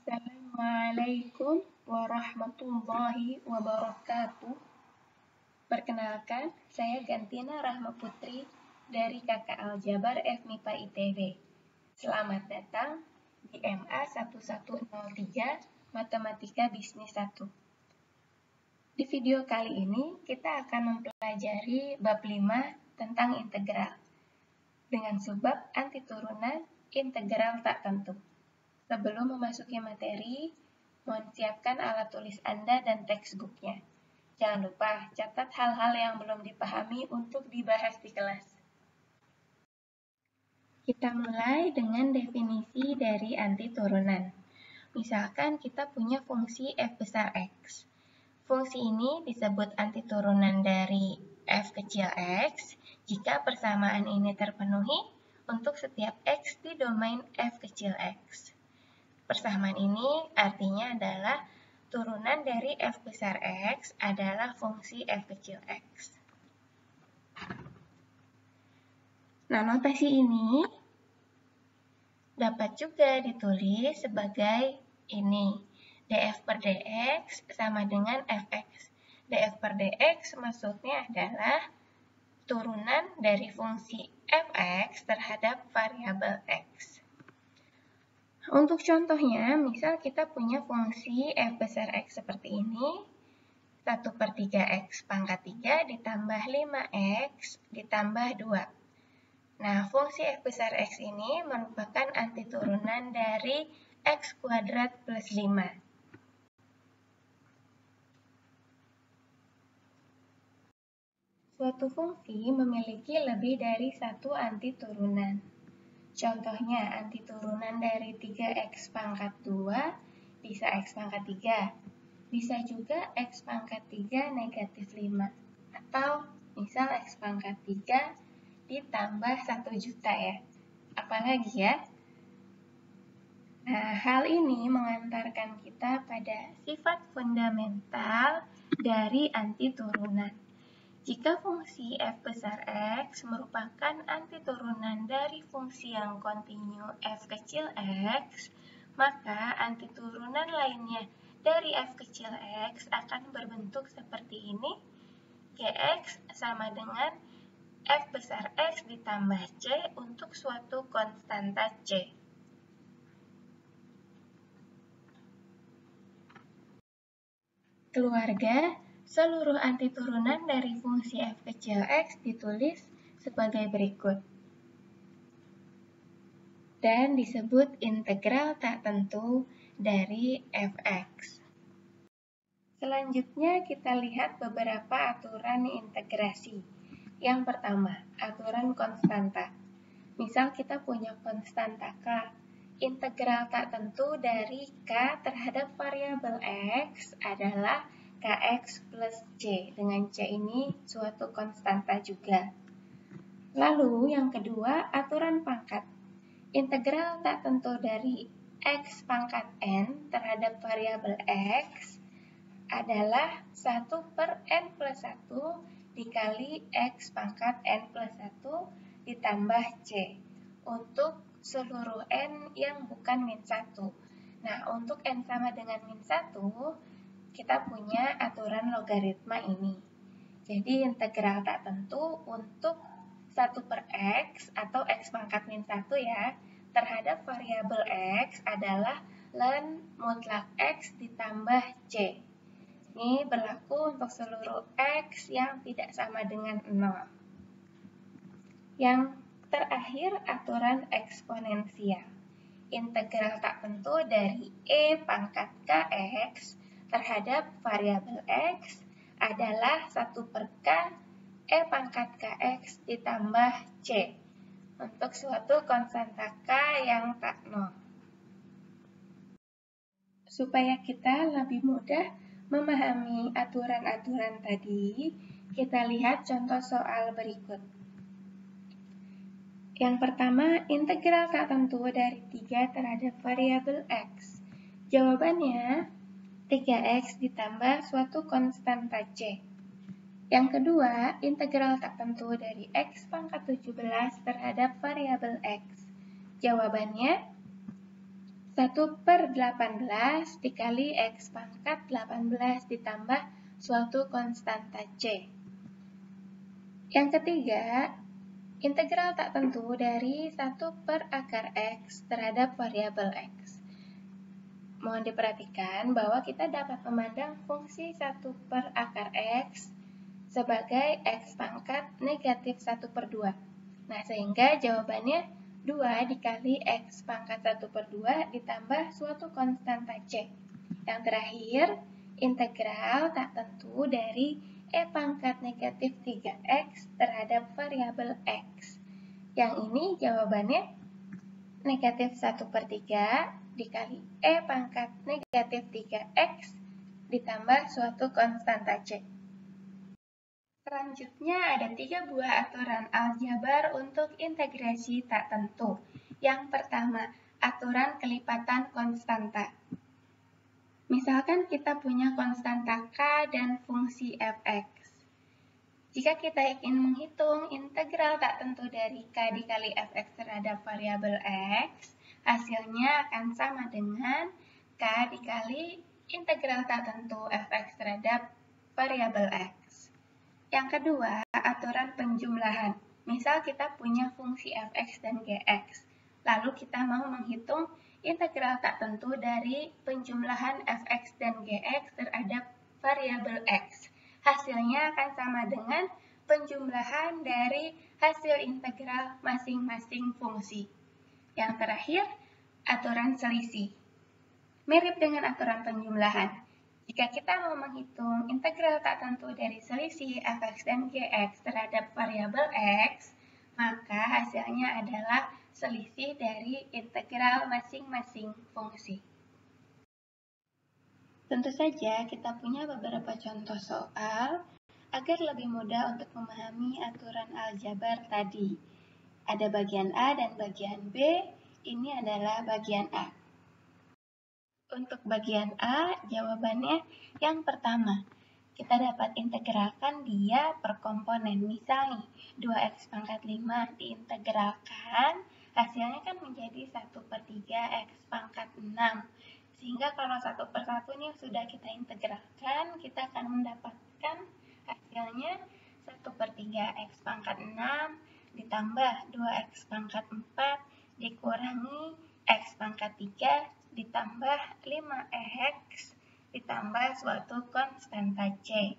Assalamualaikum warahmatullahi wabarakatuh. Perkenalkan, saya Gantina Rahma Putri dari Kakak Aljabar FMIPA ITB. Selamat datang di MA 1103 Matematika Bisnis 1. Di video kali ini kita akan mempelajari bab 5 tentang integral dengan subbab antiturunan integral tak tentu. Sebelum memasuki materi, mohon siapkan alat tulis Anda dan textbook-nya. Jangan lupa catat hal-hal yang belum dipahami untuk dibahas di kelas. Kita mulai dengan definisi dari antiturunan. Misalkan kita punya fungsi f besar x. Fungsi ini disebut antiturunan dari f kecil x jika persamaan ini terpenuhi untuk setiap x di domain f kecil x. Persamaan ini artinya adalah turunan dari f besar x adalah fungsi f kecil x. Nah, notasi ini dapat juga ditulis sebagai ini. df per dx sama dengan fx. df per dx maksudnya adalah turunan dari fungsi fx terhadap variabel x. Untuk contohnya, misal kita punya fungsi f besar x seperti ini, 1/3x pangkat 3 ditambah 5x ditambah 2. Nah, fungsi f besar x ini merupakan antiturunan dari x kuadrat plus 5. Suatu fungsi memiliki lebih dari satu antiturunan. Contohnya, antiturunan dari 3x pangkat 2 bisa x pangkat 3. Bisa juga x pangkat 3 negatif 5. Atau misal x pangkat 3 ditambah 1 juta ya. Apalagi ya? Nah, hal ini mengantarkan kita pada sifat fundamental dari antiturunan. Jika fungsi f besar x merupakan antiturunan dari fungsi yang kontinu f kecil x, maka antiturunan lainnya dari f kecil x akan berbentuk seperti ini. Gx sama dengan f besar x ditambah c untuk suatu konstanta c. Keluarga, seluruh antiturunan dari fungsi f kecil x ditulis sebagai berikut. Dan disebut integral tak tentu dari fx. Selanjutnya kita lihat beberapa aturan integrasi. Yang pertama, aturan konstanta. Misal kita punya konstanta k. Integral tak tentu dari k terhadap variabel x adalah kx plus c. Dengan c ini suatu konstanta juga. Lalu yang kedua, aturan pangkat. Integral tak tentu dari x pangkat n terhadap variabel x adalah 1 per n plus 1 dikali x pangkat n plus 1 ditambah c. Untuk seluruh n yang bukan min 1. Nah, untuk n sama dengan min 1, kita punya aturan logaritma ini. Jadi, integral tak tentu untuk 1 per x atau x pangkat min 1 ya, terhadap variabel x adalah ln mutlak x ditambah c. Ini berlaku untuk seluruh x yang tidak sama dengan 0. Yang terakhir, aturan eksponensial. Integral tak tentu dari e pangkat kx terhadap variabel x adalah 1 per k e pangkat kx ditambah c untuk suatu konstanta k yang tak 0. Supaya kita lebih mudah memahami aturan-aturan tadi, kita lihat contoh soal berikut. Yang pertama, integral tak tentu dari 3 terhadap variabel x. Jawabannya 3x ditambah suatu konstanta c. Yang kedua, integral tak tentu dari x pangkat 17 terhadap variabel x. Jawabannya 1/18 dikali X pangkat 18 ditambah suatu konstanta C. Yang ketiga, integral tak tentu dari 1/akar X terhadap variabel X. Mohon diperhatikan bahwa kita dapat memandang fungsi 1/akar X sebagai X pangkat negatif 1/2. Nah, sehingga jawabannya 2 dikali X pangkat 1/2 ditambah suatu konstanta C. Yang terakhir, integral tak tentu dari E pangkat negatif 3X terhadap variabel X. Yang ini jawabannya negatif 1/3 dikali E pangkat negatif 3X ditambah suatu konstanta C. Selanjutnya ada 3 buah aturan aljabar untuk integrasi tak tentu. Yang pertama, aturan kelipatan konstanta. Misalkan kita punya konstanta K dan fungsi fx. Jika kita ingin menghitung integral tak tentu dari K dikali fx terhadap variabel X, hasilnya akan sama dengan K dikali integral tak tentu fx terhadap variabel X. Yang kedua, aturan penjumlahan. Misal kita punya fungsi fx dan gx, lalu kita mau menghitung integral tak tentu dari penjumlahan fx dan gx terhadap variabel x. Hasilnya akan sama dengan penjumlahan dari hasil integral masing-masing fungsi. Yang terakhir, aturan selisih. Mirip dengan aturan penjumlahan. Jika kita mau menghitung integral tak tentu dari selisih fx dan gx terhadap variabel x, maka hasilnya adalah selisih dari integral masing-masing fungsi. Tentu saja kita punya beberapa contoh soal agar lebih mudah untuk memahami aturan aljabar tadi. Ada bagian A dan bagian B, ini adalah bagian A. Untuk bagian A, jawabannya yang pertama. Kita dapat integralkan dia per komponen. Misal nih, 2x pangkat 5 diintegralkan, hasilnya kan menjadi 1/3 x pangkat 6. Sehingga kalau satu persatu ini sudah kita integralkan, kita akan mendapatkan hasilnya 1/3 x pangkat 6 ditambah 2x pangkat 4 dikurangi x pangkat 3 ditambah 5x ditambah suatu konstanta C.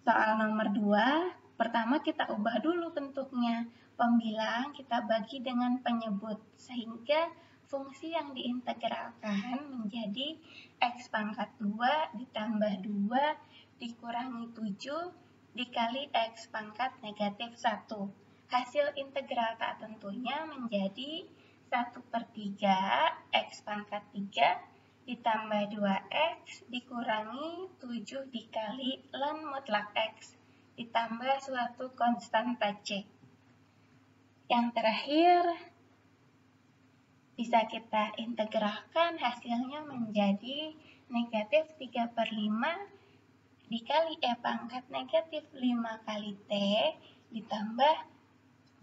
Soal nomor 2, pertama kita ubah dulu bentuknya. Pembilang kita bagi dengan penyebut, sehingga fungsi yang diintegralkan menjadi x pangkat 2 ditambah 2 dikurangi 7 dikali x pangkat negatif 1. Hasil integral tak tentunya menjadi 1/3 x pangkat 3 ditambah 2x dikurangi 7 dikali ln mutlak x ditambah suatu konstanta C. Yang terakhir, bisa kita integralkan, hasilnya menjadi negatif 3/5 dikali E pangkat negatif 5 kali T ditambah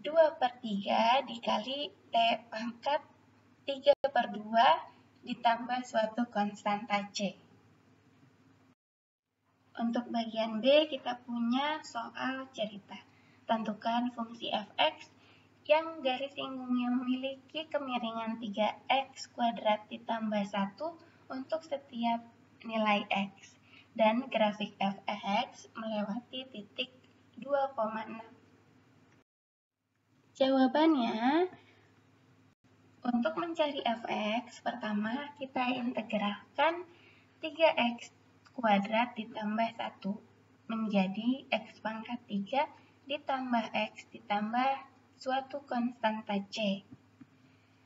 2/3 dikali T pangkat 3/2 ditambah suatu konstanta C. Untuk bagian B, kita punya soal cerita. Tentukan fungsi fx yang garis singgungnya memiliki kemiringan 3x kuadrat ditambah 1 untuk setiap nilai x. Dan grafik fx melewati titik 2,6. Jawabannya, untuk mencari fx, pertama kita integralkan 3x kuadrat ditambah 1 menjadi x pangkat 3 ditambah x ditambah suatu konstanta C.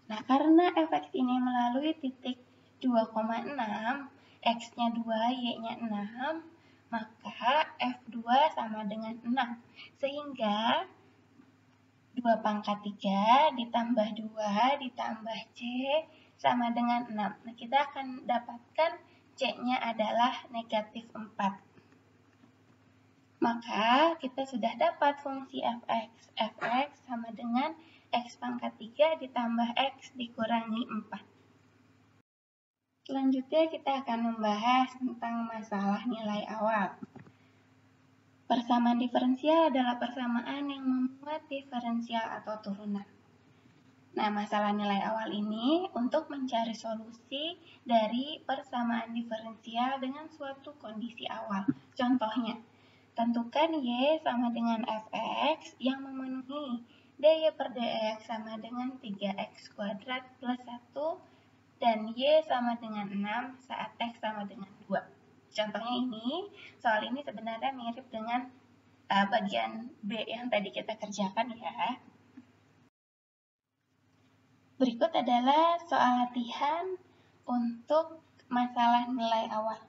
Nah, karena fx ini melalui titik 2,6, x-nya 2, y-nya 6, maka f2 sama dengan 6. Sehingga 2 pangkat 3 ditambah 2 ditambah C sama dengan 6. Nah, kita akan dapatkan C-nya adalah negatif 4. Maka kita sudah dapat fungsi fx. Fx sama dengan x pangkat 3 ditambah x dikurangi 4. Selanjutnya kita akan membahas tentang masalah nilai awal. Persamaan diferensial adalah persamaan yang memuat diferensial atau turunan. Nah, masalah nilai awal ini untuk mencari solusi dari persamaan diferensial dengan suatu kondisi awal. Contohnya, tentukan Y sama dengan Fx yang memenuhi dy per dx sama dengan 3x kuadrat plus 1 dan Y sama dengan 6 saat X sama dengan 2. Contohnya ini, soal ini sebenarnya mirip dengan bagian B yang tadi kita kerjakan ya. Berikut adalah soal latihan untuk masalah nilai awal.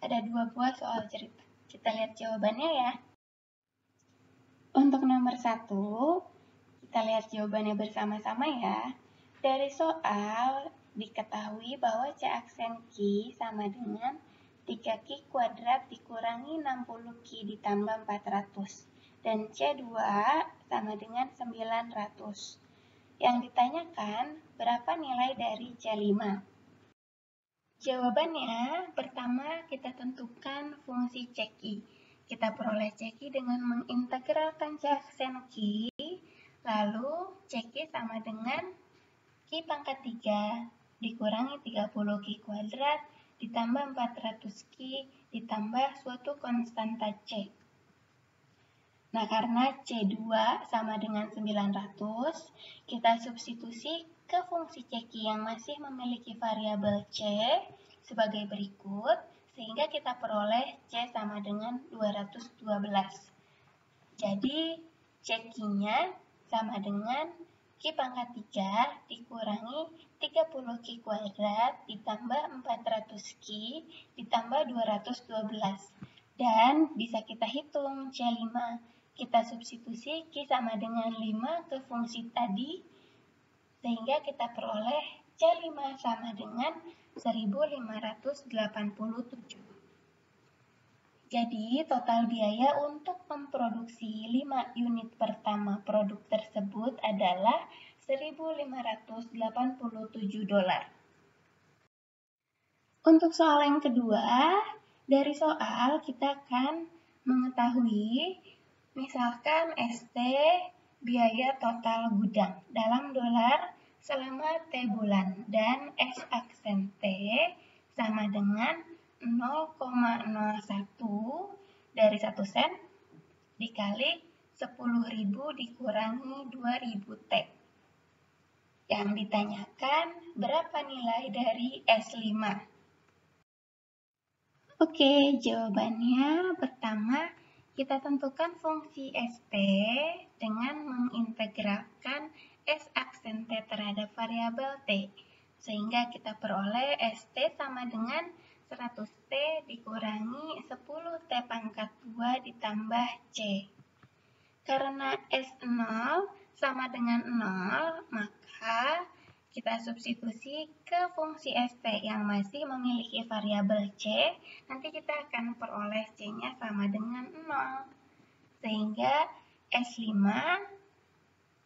Ada 2 buah soal cerita. Kita lihat jawabannya ya. Untuk nomor 1, kita lihat jawabannya bersama-sama ya. Dari soal diketahui bahwa C aksen Q sama dengan 3Q kuadrat dikurangi 60Q ditambah 400. Dan C2 sama dengan 900. Yang ditanyakan berapa nilai dari C5? Jawabannya, pertama kita tentukan fungsi CQ. Kita peroleh CQ dengan mengintegralkan C aksen Q, lalu CQ sama dengan Q pangkat 3 dikurangi 30Q kuadrat ditambah 400Q ditambah suatu konstanta C. Nah, karena C2 sama dengan 900, kita substitusi ke fungsi CQ yang masih memiliki variabel C sebagai berikut, sehingga kita peroleh C sama dengan 212. Jadi, CQ-nya sama dengan Q pangkat 3 dikurangi 30Q kuadrat ditambah 400Q ditambah 212. Dan bisa kita hitung C5. Kita substitusi Q sama dengan 5 ke fungsi tadi, sehingga kita peroleh C5 sama dengan 1587. Jadi, total biaya untuk memproduksi 5 unit pertama produk tersebut adalah $1.587. Untuk soal yang kedua, dari soal kita akan mengetahui, misalkan ST biaya total gudang dalam dolar selama T bulan, dan S aksen T sama dengan 0,01 dari 1 sen dikali 10.000 dikurangi 2.000 T. Yang ditanyakan berapa nilai dari S5? Oke, jawabannya pertama kita tentukan fungsi ST dengan mengintegralkan S aksen T terhadap variabel T. Sehingga kita peroleh ST sama dengan 100T dikurangi 10T pangkat 2 ditambah C. Karena S0 sama dengan 0, maka kita substitusi ke fungsi ST yang masih memiliki variabel C. Nanti kita akan peroleh C-nya sama dengan 0. Sehingga S5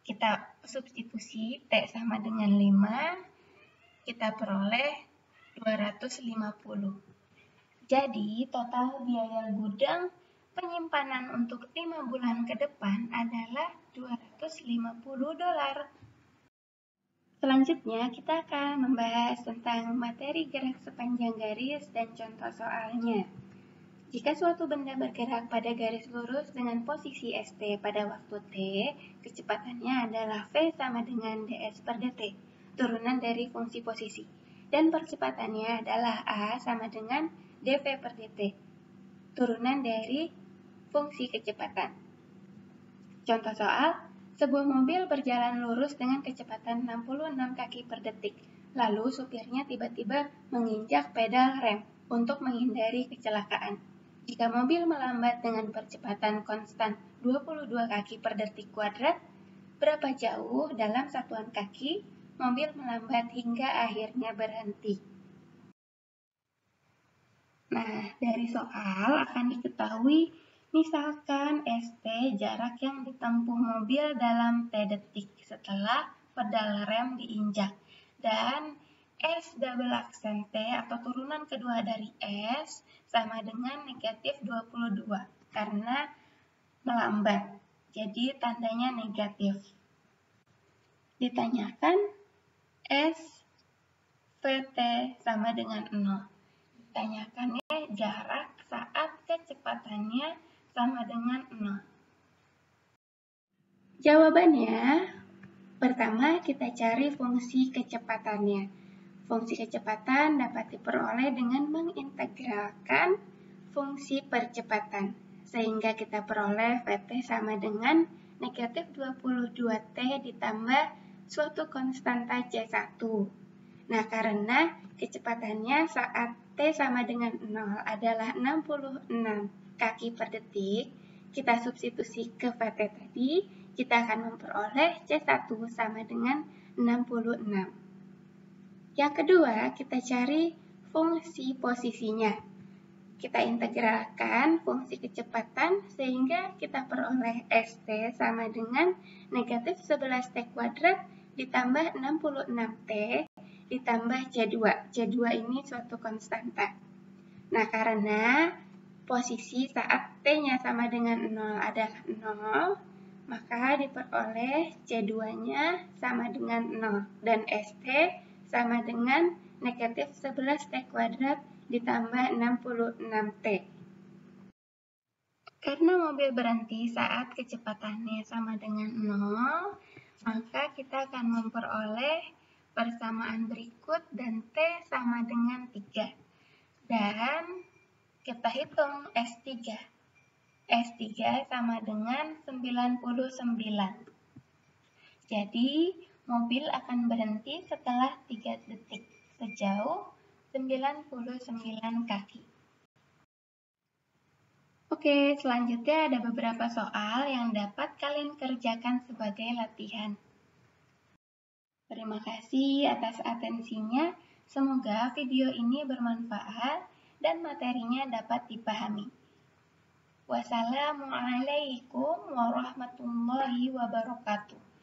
kita substitusi T sama dengan 5, kita peroleh 250. Jadi, total biaya gudang penyimpanan untuk 5 bulan ke depan adalah $250. Selanjutnya, kita akan membahas tentang materi gerak sepanjang garis dan contoh soalnya. Jika suatu benda bergerak pada garis lurus dengan posisi ST pada waktu T, kecepatannya adalah V sama dengan ds per dt, turunan dari fungsi posisi. Dan percepatannya adalah A sama dengan dv per dt, turunan dari fungsi kecepatan. Contoh soal, sebuah mobil berjalan lurus dengan kecepatan 66 kaki per detik. Lalu supirnya tiba-tiba menginjak pedal rem untuk menghindari kecelakaan. Jika mobil melambat dengan percepatan konstan 22 kaki per detik kuadrat, berapa jauh dalam satuan kaki mobil melambat hingga akhirnya berhenti? Nah, dari soal akan diketahui misalkan ST jarak yang ditempuh mobil dalam T detik setelah pedal rem diinjak, dan S double aksen T atau turunan kedua dari S sama dengan negatif 22 karena melambat. Jadi tandanya negatif. Ditanyakan S VT sama dengan 0. Ditanyakannya jarak saat kecepatannya sama dengan 0. Jawabannya, pertama kita cari fungsi kecepatannya. Fungsi kecepatan dapat diperoleh dengan mengintegralkan fungsi percepatan. Sehingga kita peroleh VT sama dengan negatif 22T ditambah suatu konstanta C1. Nah, karena kecepatannya saat T sama dengan 0 adalah 66 kaki per detik, kita substitusi ke VT tadi, kita akan memperoleh C1 sama dengan 66. Yang kedua, kita cari fungsi posisinya. Kita integralkan fungsi kecepatan sehingga kita peroleh ST sama dengan negatif 11T kuadrat ditambah 66T ditambah C2. C2 ini suatu konstanta. Nah, karena posisi saat T-nya sama dengan 0 adalah 0, maka diperoleh C2-nya sama dengan 0 dan ST sama dengan negatif 11T kuadrat ditambah 66T. Karena mobil berhenti saat kecepatannya sama dengan 0, maka kita akan memperoleh persamaan berikut dan T sama dengan 3. Dan kita hitung S3. S3 sama dengan 99. Jadi, mobil akan berhenti setelah 3 detik sejauh 99 kaki. Oke, selanjutnya ada beberapa soal yang dapat kalian kerjakan sebagai latihan. Terima kasih atas atensinya. Semoga video ini bermanfaat dan materinya dapat dipahami. Wassalamualaikum warahmatullahi wabarakatuh.